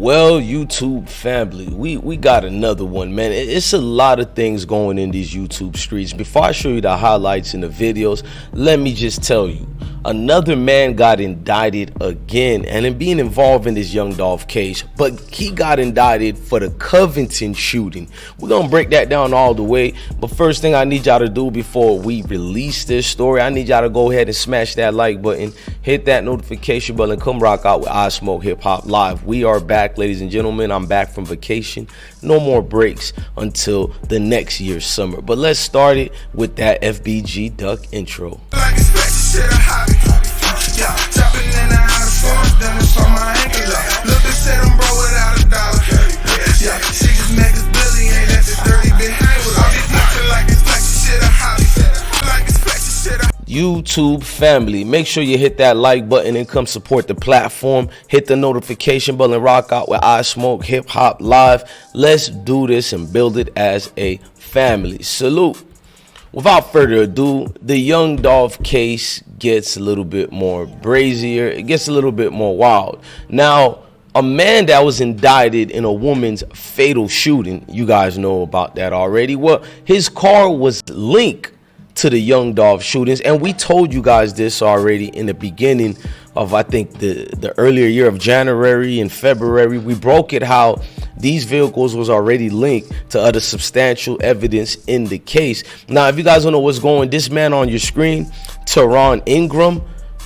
Well, YouTube family, we got another one, man. It's a lot of things going in these YouTube streets. Before I show you the highlights in the videos, let me just tell you, another man got indicted again, and in being involved in this young Dolph case, but he got indicted for the Covington shooting. We're gonna break that down all the way, but first thing I need y'all to do before we release this story, I need y'all to go ahead and smash that like button, hit that notification button, come rock out with I Smoke Hip Hop Live. We are back, ladies and gentlemen. I'm back from vacation. No more breaks until the next year's summer, but let's start it with that FBG Duck intro. YouTube family, make sure you hit that like button and come support the platform. Hit the notification button, rock out with I Smoke Hip Hop Live. Let's do this and build it as a family. Salute. Without further ado, the young Dolph case gets a little bit more brazier. It gets a little bit more wild. Now, a man that was indicted in a woman's fatal shooting, you guys know about that already. Well, his car was linked to the young Dolph shootings, and we told you guys this already in the beginning of, I think, the earlier year of January and February. We broke it how these vehicles was already linked to other substantial evidence in the case. Now, if you guys don't know what's going, this man on your screen, Treon Ingram,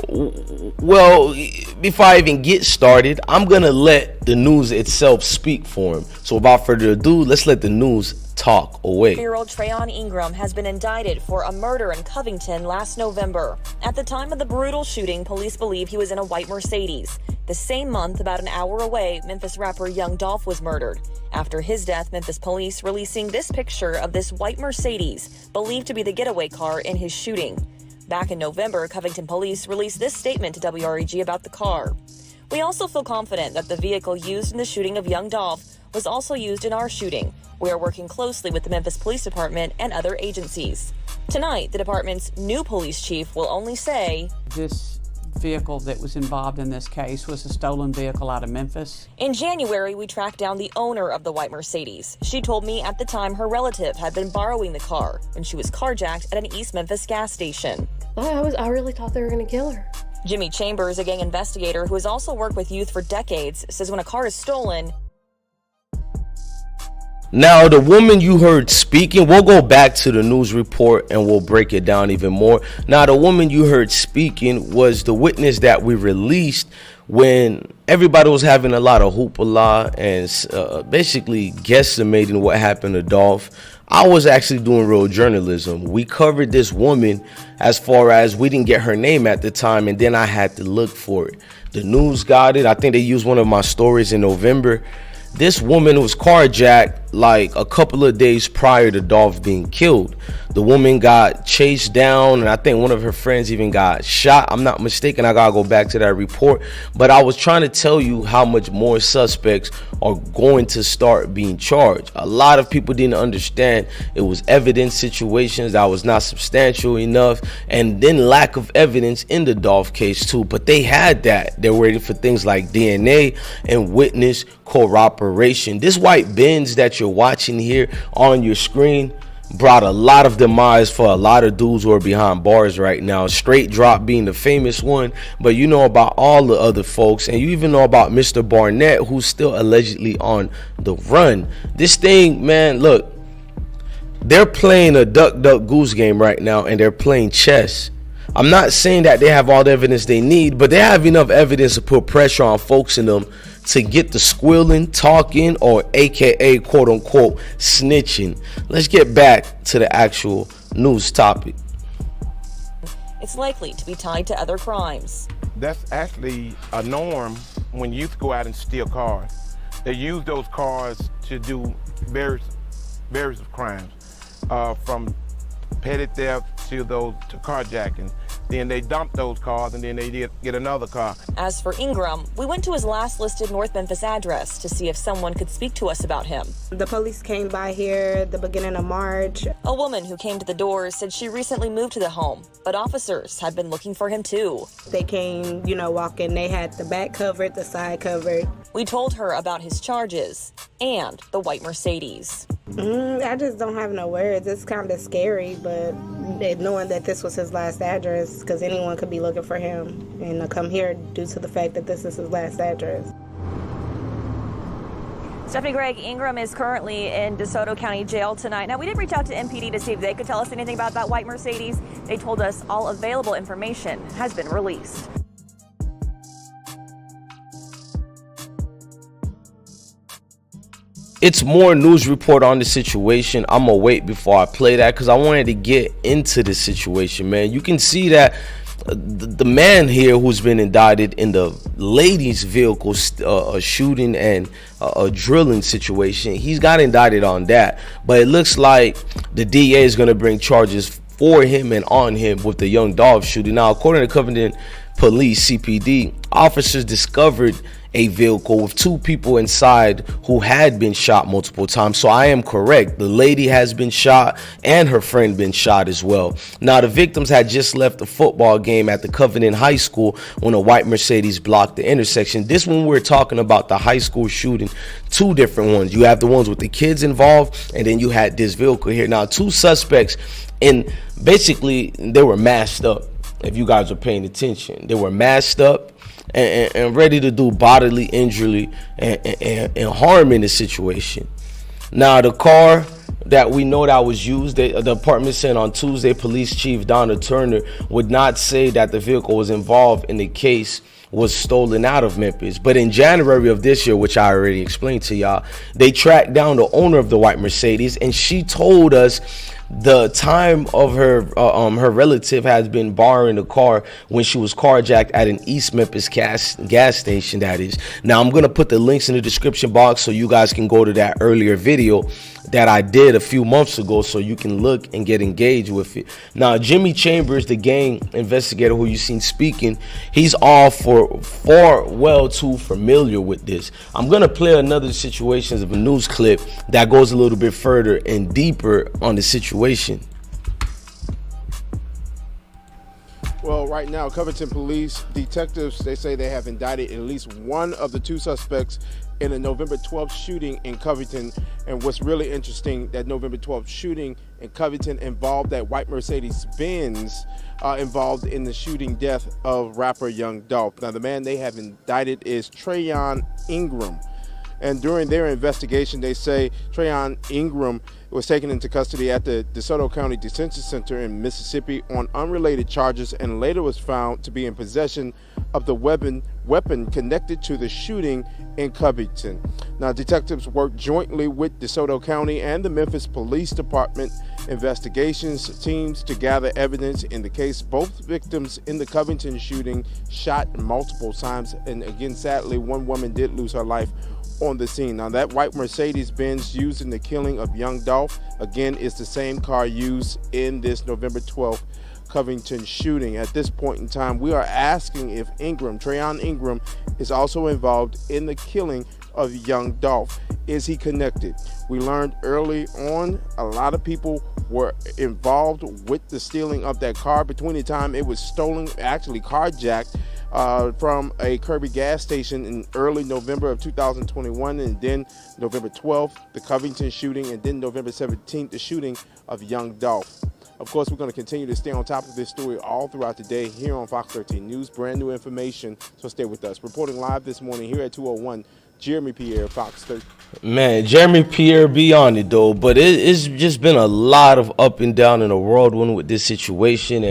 well, before I even get started, I'm gonna let the news itself speak for him. So without further ado, let's let the news talk away. 4-year-old Treyon Ingram has been indicted for a murder in Covington last November. At the time of the brutal shooting, police believe he was in a white Mercedes. The same month, about an hour away, Memphis rapper Young Dolph was murdered. After his death, Memphis police releasing this picture of this white Mercedes, believed to be the getaway car in his shooting. Back in November, Covington police released this statement to WREG about the car. We also feel confident that the vehicle used in the shooting of Young Dolph was also used in our shooting. We are working closely with the Memphis Police Department and other agencies. Tonight, the department's new police chief will only say, this vehicle that was involved in this case was a stolen vehicle out of Memphis. In January, we tracked down the owner of the white Mercedes. She told me at the time her relative had been borrowing the car when she was carjacked at an East Memphis gas station. I really thought they were going to kill her. Jimmy Chambers, a gang investigator who has also worked with youth for decades, says when a car is stolen. Now, the woman you heard speaking, we'll go back to the news report and we'll break it down even more. Now, the woman you heard speaking was the witness that we released when everybody was having a lot of hoopla and basically guesstimating what happened to Dolph. I was actually doing real journalism. We covered this woman as far as we didn't get her name at the time, and then I had to look for it. The news got it. I think they used one of my stories in November. This woman was carjacked like a couple of days prior to Dolph being killed. The woman got chased down, and I think one of her friends even got shot. I'm not mistaken. I gotta go back to that report. But I was trying to tell you how much more suspects are going to start being charged. A lot of people didn't understand it was evidence situations that was not substantial enough, and then lack of evidence in the Dolph case too. But they had that. They're waiting for things like DNA and witness corroboration. This white Benz that you're watching here on your screen brought a lot of demise for a lot of dudes who are behind bars right now. Straight Drop being the famous one, but you know about all the other folks, and you even know about Mr. Barnett, who's still allegedly on the run. This thing, man, look, they're playing a duck goose game right now, and they're playing chess. I'm not saying that they have all the evidence they need, but they have enough evidence to put pressure on folks in them to get the squealing, talking, or aka quote unquote snitching. Let's get back to the actual news topic. It's likely to be tied to other crimes. That's actually a norm when youth go out and steal cars. They use those cars to do various crimes, from petty theft to carjacking. Then they dump those cars, and then they get another car. As for Ingram, we went to his last listed North Memphis address to see if someone could speak to us about him. The police came by here at the beginning of March. A woman who came to the door said she recently moved to the home, but officers had been looking for him too. They came, walking. They had the back covered, the side covered. We told her about his charges and the white Mercedes. I just don't have no words. It's kind of scary, but knowing that this was his last address, because anyone could be looking for him and come here due to the fact that this is his last address. Stephanie Gregg, Ingram is currently in DeSoto County Jail tonight. Now, we did reach out to MPD to see if they could tell us anything about that white Mercedes. They told us all available information has been released. It's more news report on the situation. I'm gonna wait before I play that because I wanted to get into the situation, man. You can see that the man here who's been indicted in the lady's vehicle shooting and a drilling situation, he's got indicted on that. But it looks like the DA is going to bring charges for him and on him with the young Dolph shooting. Now, according to Covington Police, CPD, officers discovered a vehicle with two people inside who had been shot multiple times. So I am correct. The lady has been shot and her friend been shot as well. Now, the victims had just left the football game at the Covington High School when a white Mercedes blocked the intersection. This one we're talking about, the high school shooting, two different ones. You have the ones with the kids involved, and then you had this vehicle here. Now, two suspects, and basically they were masked up. If you guys are paying attention, they were masked up and ready to do bodily injury and harm in the situation. Now, the car that we know that was used, the department said on Tuesday, Police Chief Donna Turner would not say that the vehicle was involved in the case was stolen out of Memphis. But in January of this year, which I already explained to y'all, they tracked down the owner of the white Mercedes, and she told us the time of her relative has been borrowing the car when she was carjacked at an East Memphis gas station, that is. Now, I'm going to put the links in the description box so you guys can go to that earlier video that I did a few months ago so you can look and get engaged with it. Now, Jimmy Chambers, the gang investigator who you seen speaking, he's all well too familiar with this. I'm going to play another situations of a news clip that goes a little bit further and deeper on the situation. Well, right now, Covington police detectives, they say they have indicted at least one of the two suspects in a November 12th shooting in Covington. And what's really interesting, that November 12th shooting in Covington involved that white Mercedes Benz involved in the shooting death of rapper Young Dolph. Now, the man they have indicted is Treyon Ingram. And during their investigation, they say Treyon Ingram was taken into custody at the DeSoto County Detention Center in Mississippi on unrelated charges and later was found to be in possession of the weapon connected to the shooting in Covington. Now, detectives worked jointly with DeSoto County and the Memphis Police Department investigations teams to gather evidence in the case. Both victims in the Covington shooting shot multiple times, and again, sadly, one woman did lose her life on the scene. Now, that white Mercedes Benz used in the killing of Young Dolph, again, is the same car used in this November 12th Covington shooting. At this point in time, we are asking if Treyon Ingram, is also involved in the killing of Young Dolph. Is he connected? We learned early on a lot of people were involved with the stealing of that car between the time it was stolen, actually carjacked, from a Kirby gas station in early November of 2021, and then November 12th, the Covington shooting, and then November 17th, the shooting of Young Dolph. Of course, we're going to continue to stay on top of this story all throughout the day here on Fox 13 News. Brand new information, so stay with us. Reporting live this morning here at 201, Jeremy Pierre, Fox 13. Man, Jeremy Pierre be on it, though. But it's just been a lot of up and down in the whirlwind with this situation,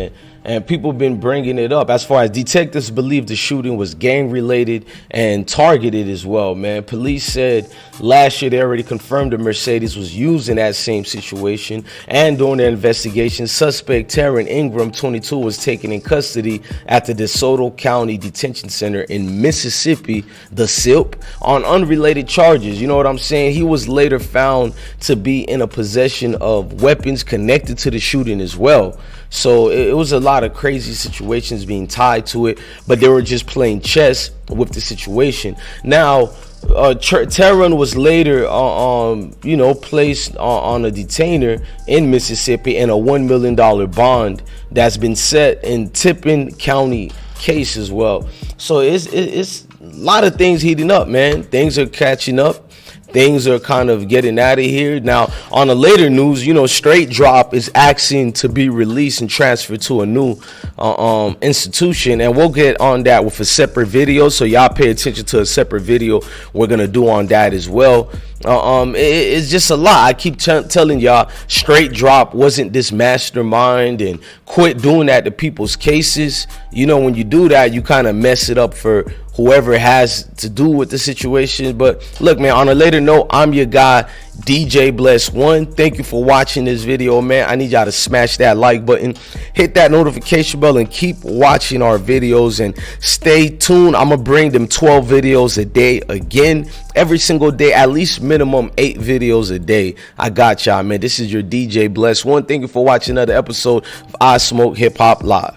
and people been bringing it up. As far as detectives believe the shooting was gang-related and targeted as well, man. Police said last year they already confirmed the Mercedes was used in that same situation. And during their investigation, suspect Treon Ingram, 22, was taken in custody at the DeSoto County Detention Center in Mississippi, the SIP, on unrelated charges. You know what I'm saying? He was later found to be in a possession of weapons connected to the shooting as well. So it was a lot of crazy situations being tied to it, but they were just playing chess with the situation. Now, Treyon was later, you know, placed on a detainer in Mississippi and a $1 million bond that's been set in Tippin County case as well. So it's a lot of things heating up, man. Things are catching up. Things are kind of getting out of here. Now, on the later news, you know, Straight Drop is asking to be released and transferred to a new institution. And we'll get on that with a separate video. So y'all pay attention to a separate video we're going to do on that as well. It's just a lot. I keep telling y'all, Straight Drop wasn't this mastermind, and quit doing that to people's cases. You know, when you do that, you kind of mess it up for whoever has to do with the situation. But look, man, on a later note, I'm your guy, DJ Bless One. Thank you for watching this video, man. I need y'all to smash that like button, hit that notification bell, and keep watching our videos, and stay tuned. I'm gonna bring them 12 videos a day again, every single day, at least minimum 8 videos a day. I got y'all, man. This is your DJ Bless One. Thank you for watching another episode of I Smoke Hip Hop Live.